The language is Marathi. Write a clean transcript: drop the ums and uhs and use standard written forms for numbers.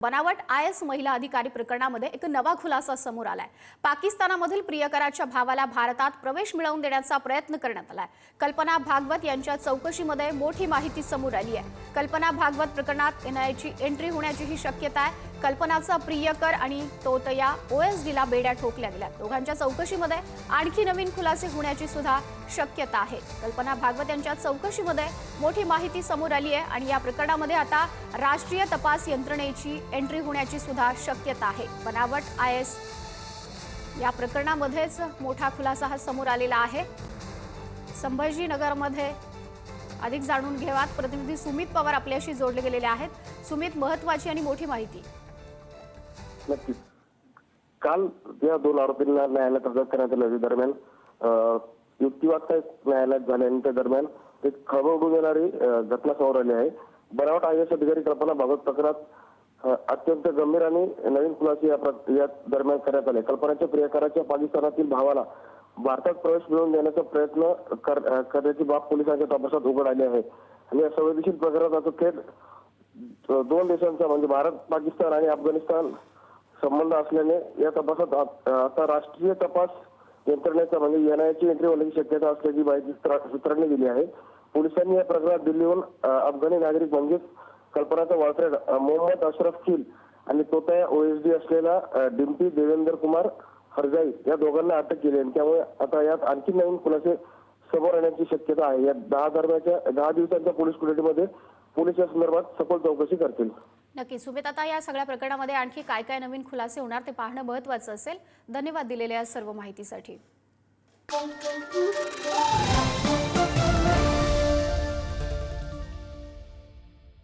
बनावट IS महिला अधिकारी प्रकरणामध्ये एक नवा खुलासा समोर आलाय। पाकिस्तानामधील प्रियकराच्या भावाला भारतात प्रवेश मिळवून देण्याचा प्रयत्न करण्यात आलाय। कल्पना भागवत यांच्या चौकशीमध्ये मोठी माहिती समोर आली आहे। कल्पना भागवत प्रकरणात NIAची एंट्री होण्याची ही शक्यता आहे। कल्पनाचा प्रियकर आणि तोतया OSDला बेड्या ठोकल्या गेल्या। दोघांच्या चौकशीमध्ये आणखी नवीन खुलासे होण्याची सुद्धा शक्यता आहे। कल्पना भागवत यांच्या चौकशीमध्ये मोठी माहिती समोर आली आहे आणि या प्रकरणामध्ये आता राष्ट्रीय तपास यंत्रणेची एंट्री होण्याची सुद्धा शक्यता आहे। बनावट IS या प्रकरणामध्येच मोठा खुलासा हा समोर आलेला आहे। संभाजीनगरमध्ये अधिक जाणून घेऊयात। प्रतिनिधी सुमित पवार आपल्याशी जोडले गेलेले आहेत। सुमित, महत्त्वाची आणि मोठी माहिती। नक्कीच काल या दोन आरोपींना न्यायालयात हजर करण्यात आले दरम्यान युक्तिवाद न्यायालयात झाल्यानंतर दरम्यान एक खळबळ उडून येणारी घटना समोर आली आहे। बनावट IS अधिकारी कल्पना भागवत प्रकरणात अत्यंत गंभीर आणि नवीन खुलासे या दरम्यान करण्यात आले। कल्पनाच्या प्रियकराच्या पाकिस्तानातील भावाला भारतात प्रवेश मिळवून देण्याचा प्रयत्न करण्याची बाब पोलिसांच्या तपासात उघड आली आहे आणि या संवेदनशील प्रकरणात आता थेट दोन देशांचा म्हणजे भारत, पाकिस्तान आणि अफगाणिस्तान संबंध असल्याने या तपासात आता राष्ट्रीय तपास यंत्रणेचा म्हणजे NIAची एंट्री होण्याची शक्यता असल्याची माहिती सूत्रांनी दिली आहे। पोलिसांनी या प्रकरणात दिल्लीहून अफगाणी नागरिक म्हणजेच कल्पनाचा बॉयफ्रेंड मोहम्मद अशरफ खिल आणि तोतया OSD असलेला डिम्पी देवेंद्र कुमार हरजाई या दोघांना अटक केली आणि त्यामुळे आता यात आणखी नवीन खुलासे समोर येण्याची शक्यता आहे। या 10 दिवसांच्या पोलीस कोठडीमध्ये पोलीस या संदर्भात सखोल चौकशी करतील। नक्की सुमित, आता या सगळ्या प्रकरणामध्ये आणखी काय काय नवीन खुलासे होणार ते पाहणं महत्त्वाचं असेल। धन्यवाद दिलेल्या सर्व माहितीसाठी।